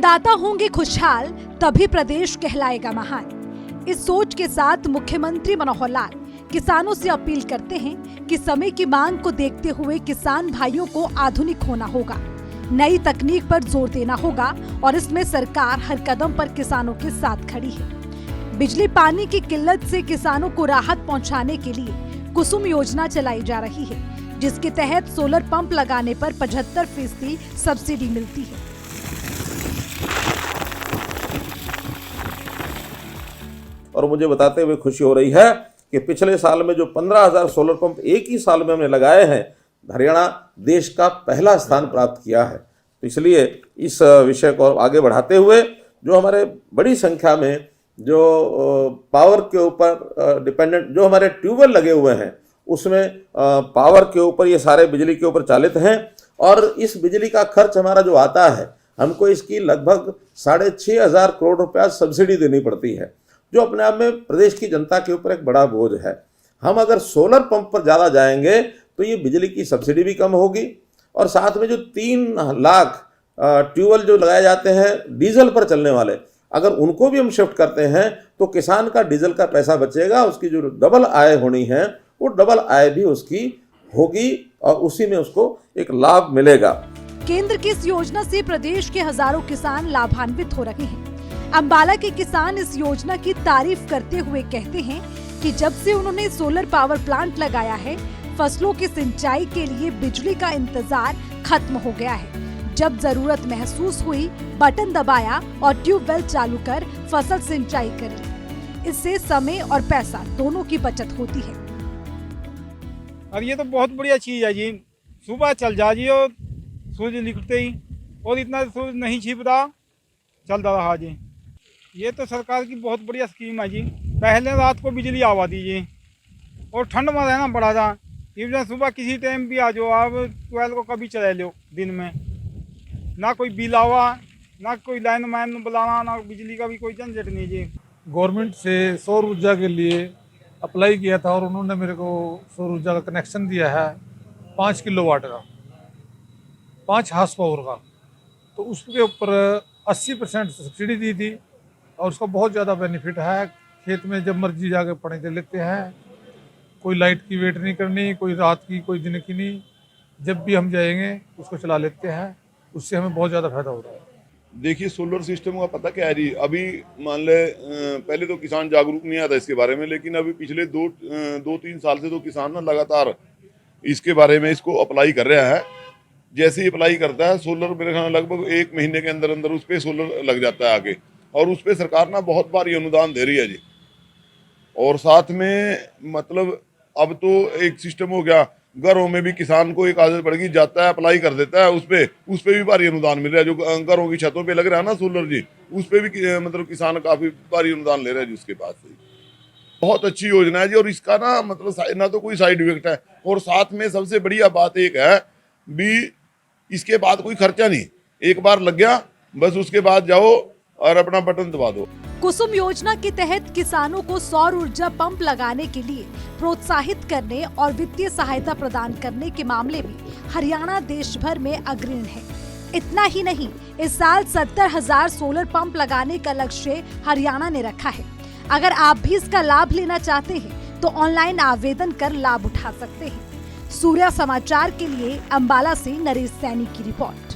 अन्नदाता होंगे खुशहाल तभी प्रदेश कहलाएगा महान। इस सोच के साथ मुख्यमंत्री मनोहर लाल किसानों से अपील करते हैं कि समय की मांग को देखते हुए किसान भाइयों को आधुनिक होना होगा, नई तकनीक पर जोर देना होगा और इसमें सरकार हर कदम पर किसानों के साथ खड़ी है। बिजली पानी की किल्लत से किसानों को राहत पहुंचाने के लिए कुसुम योजना चलाई जा रही है, जिसके तहत सोलर पंप लगाने पर 75% सब्सिडी मिलती है। और मुझे बताते हुए खुशी हो रही है कि पिछले साल में जो 15,000 सोलर पंप एक ही साल में हमने लगाए हैं, हरियाणा देश का पहला स्थान प्राप्त किया है। तो इसलिए इस विषय को आगे बढ़ाते हुए जो हमारे बड़ी संख्या में जो पावर के ऊपर डिपेंडेंट जो हमारे ट्यूबवेल लगे हुए हैं, उसमें पावर के ऊपर ये सारे बिजली के ऊपर चालित हैं और इस बिजली का खर्च हमारा जो आता है, हमको इसकी लगभग 6,500 करोड़ रुपया सब्सिडी देनी पड़ती है, जो अपने आप में प्रदेश की जनता के ऊपर एक बड़ा बोझ है। हम अगर सोलर पंप पर ज़्यादा जाएंगे तो ये बिजली की सब्सिडी भी कम होगी और साथ में जो 3 लाख ट्यूबवेल जो लगाए जाते हैं डीजल पर चलने वाले, अगर उनको भी हम शिफ्ट करते हैं तो किसान का डीजल का पैसा बचेगा, उसकी जो डबल आय होनी है वो डबल आय भी उसकी होगी और उसी में उसको एक लाभ मिलेगा। केंद्र की इस योजना से प्रदेश के हजारों किसान लाभान्वित हो रहे हैं। अंबाला के किसान इस योजना की तारीफ करते हुए कहते हैं कि जब से उन्होंने सोलर पावर प्लांट लगाया है, फसलों की सिंचाई के लिए बिजली का इंतजार खत्म हो गया है। जब जरूरत महसूस हुई, बटन दबाया और ट्यूबवेल चालू कर फसल सिंचाई कर ली। इससे समय और पैसा दोनों की बचत होती है। और ये तो बहुत बढ़िया चीज है जी। सुबह चल जा जी और सूर्य निकलते ही, और इतना सूर्य नहीं छिपता, चलता रहा जी। ये तो सरकार की बहुत बढ़िया स्कीम है जी। पहले रात को बिजली आवा दीजिए और ठंड में रहना पड़ा था। इवन सुबह किसी टाइम भी आ जाओ, आप 12 को कभी चला लो दिन में, ना कोई बिल आवा, ना कोई लाइन मैन बुलाना, ना बिजली का भी कोई झंझट नहीं जी। गवर्नमेंट से सौर ऊर्जा के लिए अप्लाई किया था और उन्होंने मेरे को सौर ऊर्जा का कनेक्शन दिया है 5 किलोवाट का, 5 हार्स पावर का। तो उसके ऊपर 80% सब्सिडी दी थी और उसका बहुत ज़्यादा बेनिफिट है। खेत में जब मर्जी जाके पढ़े चल लेते हैं, कोई लाइट की वेट नहीं करनी, कोई रात की, कोई दिन की नहीं, जब भी हम जाएंगे उसको चला लेते हैं। उससे हमें बहुत ज़्यादा फायदा हो रहा है। देखिए, सोलर सिस्टम का पता क्या है जी, अभी मान ले पहले तो किसान जागरूक नहीं आता इसके बारे में, लेकिन अभी पिछले 2-3 साल से तो किसान ना लगातार इसके बारे में इसको अप्लाई कर रहा है। जैसे ही अप्लाई करता है सोलर, मेरे ख्याल लगभग 1 महीने के अंदर अंदर उस पर सोलर लग जाता है आगे, और उस पर सरकार ना बहुत भारी अनुदान दे रही है जी। और साथ में मतलब अब तो एक सिस्टम हो गया, घरों में भी किसान को एक आदत पड़ गई, जाता है अप्लाई कर देता है, उस पे भी भारी अनुदान मिल रहा है। जो घरों की छतों पे लग रहा है ना सोलर जी, उस पे भी मतलब किसान काफी भारी अनुदान ले रहा है जी उसके पास से। बहुत अच्छी योजना है जी। और इसका ना मतलब ना तो कोई साइड इफेक्ट है, और साथ में सबसे बढ़िया बात एक है भी, इसके बाद कोई खर्चा नहीं, एक बार लग गया बस, उसके बाद जाओ और अपना बटन दबा दो। कुसुम योजना के तहत किसानों को सौर ऊर्जा पंप लगाने के लिए प्रोत्साहित करने और वित्तीय सहायता प्रदान करने के मामले में हरियाणा देश भर में अग्रणी है। इतना ही नहीं, इस साल 70,000 सोलर पंप लगाने का लक्ष्य हरियाणा ने रखा है। अगर आप भी इसका लाभ लेना चाहते हैं तो ऑनलाइन आवेदन कर लाभ उठा सकते हैं। सूर्या समाचार के लिए अंबाला से नरेश सैनी की रिपोर्ट।